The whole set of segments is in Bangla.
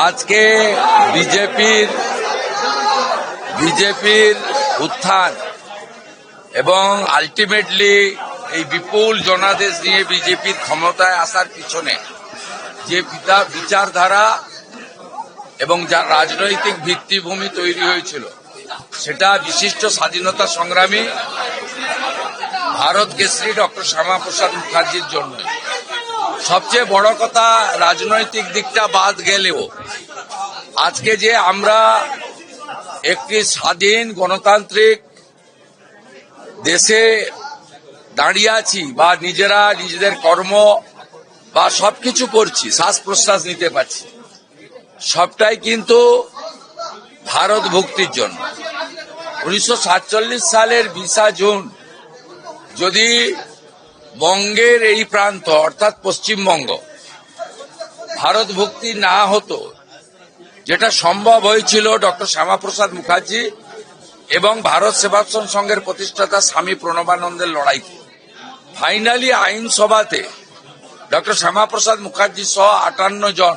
আজকে বিজেপির উত্থান এবং আলটিমেটলি এই বিপুল জনাদেশ নিয়ে বিজেপির ক্ষমতায় আসার পিছনে যে বিচারধারা এবং যার রাজনৈতিক ভিত্তিভূমি তৈরি হয়েছিল সেটা বিশিষ্ট স্বাধীনতা সংগ্রামী ভারত কেশরী ডক্টর শ্যামাপ্রসাদ মুখার্জির জন্য। সবচেয়ে বড় কথা, রাজনৈতিক দিকটা বাদ গেলেও আজকে যে আমরা একটি স্বাধীন গণতান্ত্রিক দেশে দাঁড়িয়ে আছি বা নিজেরা নিজেদের কর্ম বা সবকিছু করছি, শ্বাস প্রশ্বাস নিতে পারছি, সবটাই কিন্তু ভারত ভক্তির জন্য। 1947 সালের 20 জুন যদি বঙ্গের এই প্রান্ত অর্থাৎ পশ্চিমবঙ্গ ভারত ভক্তি না হতো, যেটা সম্ভব হয়েছিল ডক্টর শ্যামাপ্রসাদ মুখার্জি এবং ভারত সেবাশ্রম সংঘের প্রতিষ্ঠাতা স্বামী প্রণবানন্দের লড়াই। ফাইনালি আইনসভাতে ডক্টর শ্যামাপ্রসাদ মুখার্জি সহ 58 জন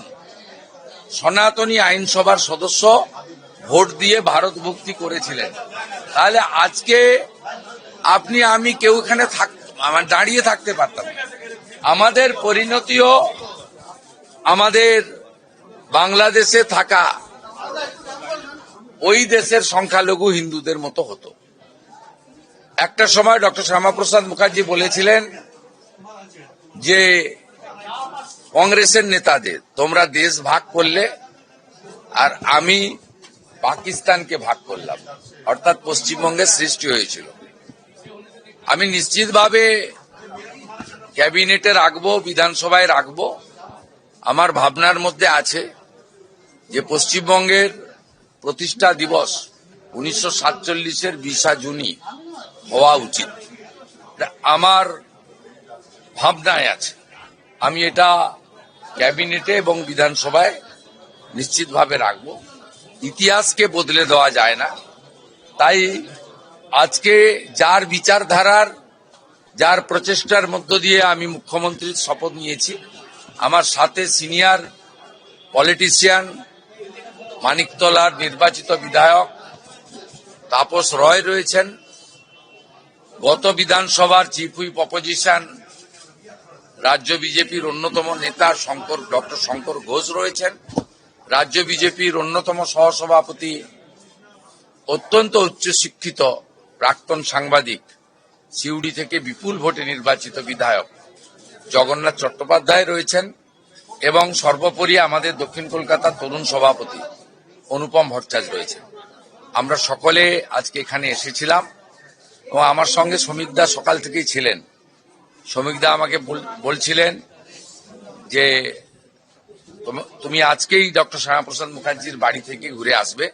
সনাতনী আইনসভার সদস্য ভোট দিয়ে ভারত ভক্তি করেছিলেন। তাহলে আজকে আপনি আমি কেউ এখানে দাঁড়িয়ে থাকতে পারতাম। আমাদের পরিণতিও আমাদের বাংলাদেশে থাকা ওই দেশের সংখ্যালঘু হিন্দুদের মতো হতো। একটা সময় ডক্টর শ্যামাপ্রসাদ মুখার্জি বলেছিলেন যে কংগ্রেসের নেতাদের, তোমরা দেশ ভাগ করলে আর আমি পাকিস্তানকে ভাগ করলাম, অর্থাৎ পশ্চিমবঙ্গের সৃষ্টি হয়েছিল। আমি নিশ্চিতভাবে ক্যাবিনেটে রাখবো, বিধানসভায় রাখবো। আমার ভাবনার মধ্যে আছে যে পশ্চিমবঙ্গের প্রতিষ্ঠা দিবস 1947-এর 20 জুনই হওয়া উচিত। আমার ভাবনায় আছে, আমি এটা ক্যাবিনেটে এবং বিধানসভায় নিশ্চিতভাবে রাখবো। ইতিহাসকে বদলে দেওয়া যায় না। তাই আজকে যার বিচারধারার, যার প্রচেষ্টার মধ্য দিয়ে আমি মুখ্যমন্ত্রীর শপথ নিয়েছি, আমার সাথে সিনিয়র পলিটিশিয়ান মানিকতলার নির্বাচিত বিধায়ক তাপস রয় রয়েছেন, গত বিধানসভার চিফ হুইপ অপোজিশন রাজ্য বিজেপির অন্যতম নেতা ডক্টর শঙ্কর ঘোষ রয়েছেন, রাজ্য বিজেপির অন্যতম সহসভাপতি অত্যন্ত উচ্চশিক্ষিত প্রাক্তন সাংবাদিক সিউড়ি থেকে বিপুল ভোটে নির্বাচিত বিধায়ক জগন্নাথ চট্টোপাধ্যায় রয়েছেন এবং সর্বোপরি আমাদের দক্ষিণ কলকাতার তরুণ সভাপতি অনুপম ভট্টাচার্য রয়েছেন। আমরা সকলে আজকে এখানে এসেছিলাম এবং আমার সঙ্গে শ্রমিকদা সকাল থেকেই ছিলেন। শ্রমিকদা আমাকে বলছিলেন যে তুমি আজকেই ডক্টর শ্যামাপ্রসাদ মুখার্জির বাড়ি থেকে ঘুরে আসবে।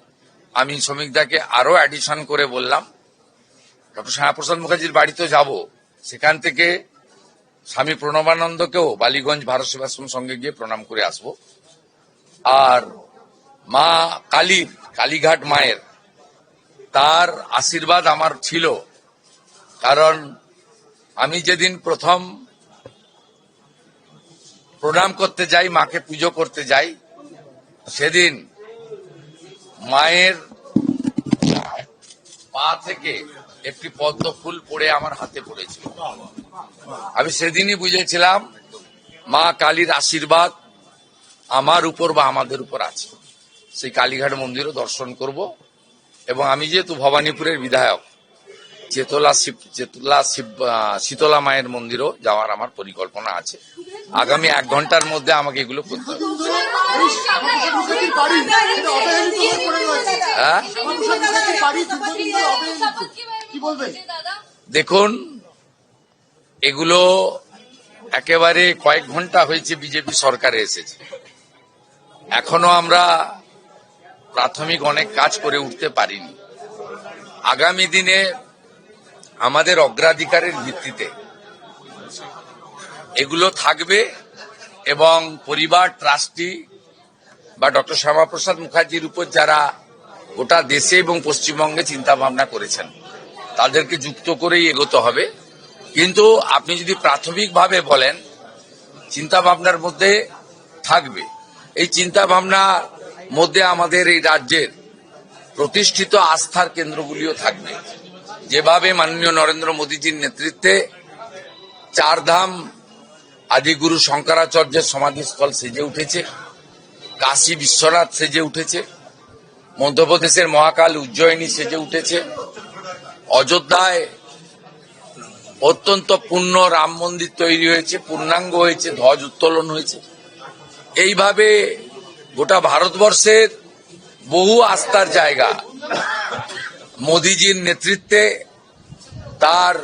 আমি শ্রমিকদাকে আরো অ্যাডিশন করে বললাম, ডক্টর শ্যামাপ্রসাদ মুখার্জির বাড়িতে যাব, সেখান থেকে স্বামী প্রণবানন্দকেও বালিগঞ্জ ভারত সেবাশ্রম সঙ্গে গিয়ে প্রণাম করে আসব। আর মা কালীঘাট মায়ের তার আশীর্বাদ আমার ছিল, কারণ আমি যেদিন প্রথম প্রণাম করতে যাই, মাকে পুজো করতে যাই, সেদিন মায়ের পা থেকে একটি পদ্ম ফুল পড়ে আমার হাতে পড়েছিল। আমি সেদিনই বুঝেছিলাম মা কালীর আশীর্বাদ আমার উপর বা আমাদের উপর আছে। সেই কালীঘাট মন্দিরও দর্শন করব এবং আমি যেহেতু ভবানীপুরের বিধায়ক, শীতলা মায়ের মন্দিরও যাওয়ার আমার পরিকল্পনা আছে। আগামী 1 ঘন্টার মধ্যে আমাকে এগুলো করতে হবে। দেখুন, এগুলো একেবারে কয়েক ঘন্টা হয়েছে বিজেপি সরকারে এসেছে, এখনো আমরা প্রাথমিক অনেক কাজ করে উঠতে পারিনি। আগামী দিনে আমাদের অগ্রাধিকারের ভিত্তিতে এগুলো থাকবে এবং পরিবার ট্রাস্টি বা ডক্টর শ্যামাপ্রসাদ মুখার্জির উপর যারা গোটা দেশে এবং পশ্চিমবঙ্গে চিন্তা ভাবনা করেছেন তাদেরকে যুক্ত করেই এগোতে হবে। কিন্তু আপনি যদি প্রাথমিকভাবে বলেন, চিন্তা ভাবনার মধ্যে থাকবে এই চিন্তা ভাবনার মধ্যে আমাদের এই রাজ্যের প্রতিষ্ঠিত আস্থার কেন্দ্রগুলিও থাকবে। যেভাবে মাননীয় নরেন্দ্র মোদীজির নেতৃত্বে চারধাম আদিগুরু শঙ্করাচার্যের সমাধিস্থল সেজে উঠেছে, কাশী বিশ্বনাথ সেজে উঠেছে, মধ্যপ্রদেশের মহাকাল উজ্জয়িনী সেজে উঠেছে, অযোধ্যায় অত্যন্ত পূর্ণ রাম মন্দির তৈরি হয়েছে, পূর্ণাঙ্গ হয়েছে, ধ্বজ উত্তোলন হয়েছে। এইভাবে গোটা ভারতবর্ষের বহু আস্থার জায়গা মোদিজির নেতৃত্বে, তার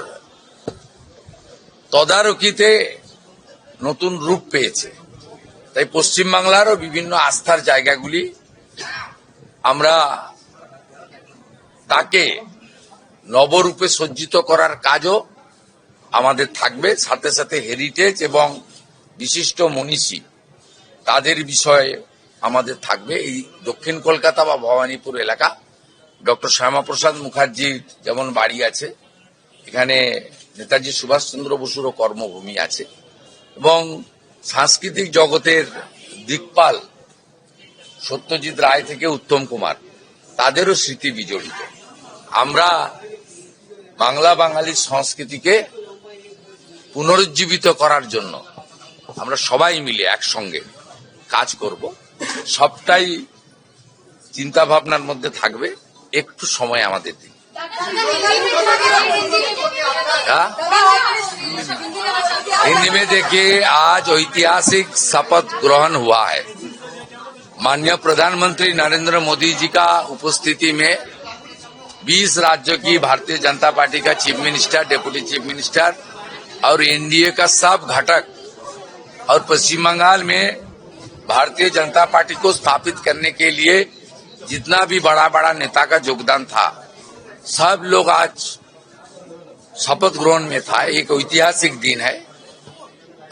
তদারকিতে নতুন রূপ পেয়েছে। তাই পশ্চিমবাংলারও বিভিন্ন আস্থার জায়গাগুলি আমরা তাকে নবরূপে সজ্জিত করার কাজও আমাদের থাকবে। সাথে সাথে হেরিটেজ এবং বিশিষ্ট মনীষী তাদের বিষয়ে আমাদের থাকবে। এই দক্ষিণ কলকাতা বা ভবানীপুর এলাকা ডক্টর শ্যামাপ্রসাদ মুখার্জির যেমন বাড়ি আছে, এখানে নেতাজি সুভাষচন্দ্র বসুরও কর্মভূমি আছে এবং সাংস্কৃতিক জগতের দিকপাল সত্যজিৎ রায় থেকে উত্তম কুমার তাদেরও স্মৃতি বিজড়িত। আমরা বাংলা বাঙালির সংস্কৃতিকে পুনরুজ্জীবিত করার জন্য আমরা সবাই মিলে একসঙ্গে কাজ করব। সবটাই চিন্তা ভাবনার মধ্যে থাকবে। একটু সময় আমাদের দিন। हिंदी में देखिए, आज ऐतिहासिक शपथ ग्रहण हुआ है। माननीय प्रधानमंत्री नरेंद्र मोदी जी का उपस्थिति में 20 राज्यों की भारतीय जनता पार्टी का chief minister, deputy chief minister और एनडीए का सब घटक और पश्चिम बंगाल में भारतीय जनता पार्टी को स्थापित करने के लिए जितना भी बड़ा बड़ा नेता का योगदान था, सब लोग आज शपथ ग्रहण में था। एक ऐतिहासिक दिन है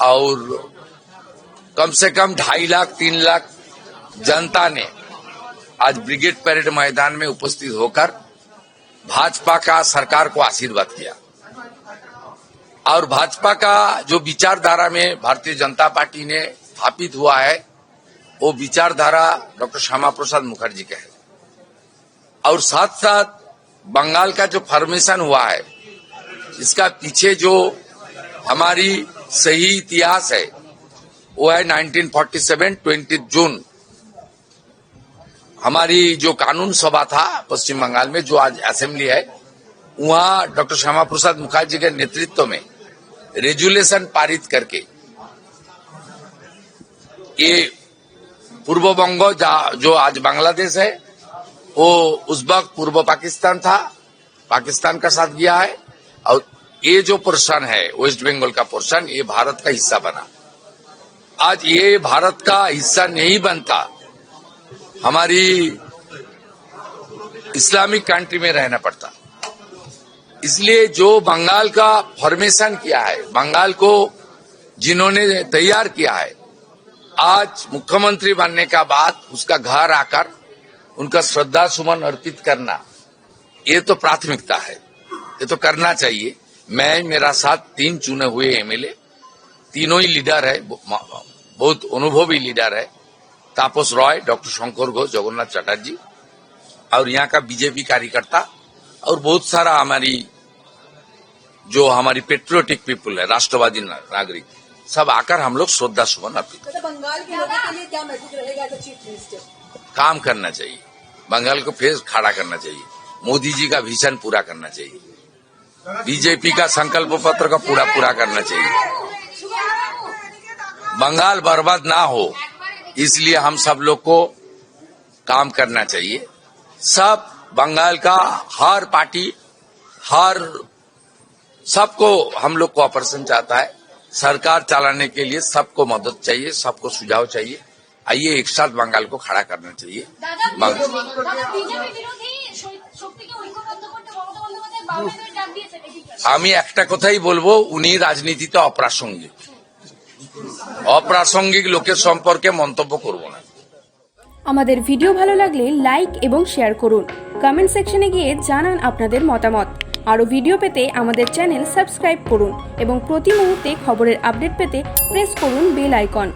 और कम से कम 2.5 लाख 3 लाख जनता ने आज ब्रिगेड परेड मैदान में उपस्थित होकर भाजपा का सरकार को आशीर्वाद किया। और भाजपा का जो विचारधारा में भारतीय जनता पार्टी ने स्थापित हुआ है, वो विचारधारा डॉक्टर श्यामा प्रसाद मुखर्जी का है। और साथ साथ बंगाल का जो फॉर्मेशन हुआ है, इसका पीछे जो हमारी सही इतिहास है वो है 1947 20 जून। हमारी जो कानून सभा था पश्चिम बंगाल में, जो आज असेंबली है, वहां डॉक्टर श्यामा प्रसाद मुखर्जी के नेतृत्व में रेजुलेशन पारित करके ये पूर्व बंग जो आज बांग्लादेश है, वो उस वक्त पूर्व पाकिस्तान था, पाकिस्तान का साथ गया है। और ये जो पोर्शन है वेस्ट बंगाल का पोर्शन, ये भारत का हिस्सा बना। आज ये भारत का हिस्सा नहीं बनता, हमारी इस्लामिक कंट्री में रहना पड़ता। इसलिए जो बंगाल का फॉर्मेशन किया है, बंगाल को जिन्होंने तैयार किया है, आज मुख्यमंत्री बनने का बाद उसका घर आकर उनका श्रद्धा सुमन अर्पित करना, ये तो प्राथमिकता है, ये तो करना चाहिए। मैं, मेरा साथ 3 चुने हुए एमएलए, तीनों ही लीडर है, बहुत अनुभवी लीडर है, तापस रॉय, डॉक्टर शंकर घोष, जगन्नाथ चटर्जी और यहाँ का बीजेपी कार्यकर्ता और बहुत सारा हमारी पेट्रियोटिक पीपुल है, राष्ट्रवादी नागरिक, सब आकर हम लोग श्रद्धा सुमन अर्पित। बंगाल के लोगों के लिए क्या मैसेज रहेगा एज चीफ मिनिस्टर? काम करना चाहिए, बंगाल को फिर खड़ा करना चाहिए, मोदी जी का विजन पूरा करना चाहिए, बीजेपी का संकल्प पत्र का पूरा करना चाहिए। बंगाल बर्बाद ना हो, इसलिए हम सब लोग को काम करना चाहिए। सब बंगाल का हर पार्टी, हर सबको हम लोग को ऑपरेशन चाहता है। सरकार चलाने के लिए सबको मदद चाहिए, सबको सुझाव चाहिए। आइए एक साथ बंगाल को खड़ा करना चाहिए। আমি একটা কথাই বলবো, উনি রাজনীতিতে অপ্রাসঙ্গিক লোকের সম্পর্কে মন্তব্য করব না। আমাদের ভিডিও ভালো লাগলে লাইক এবং শেয়ার করুন। কমেন্ট সেকশনে গিয়ে জানান আপনাদের মতামত। আরও ভিডিও পেতে আমাদের চ্যানেল সাবস্ক্রাইব করুন এবং প্রতি মুহূর্তে খবরের আপডেট পেতে প্রেস করুন বেল আইকন।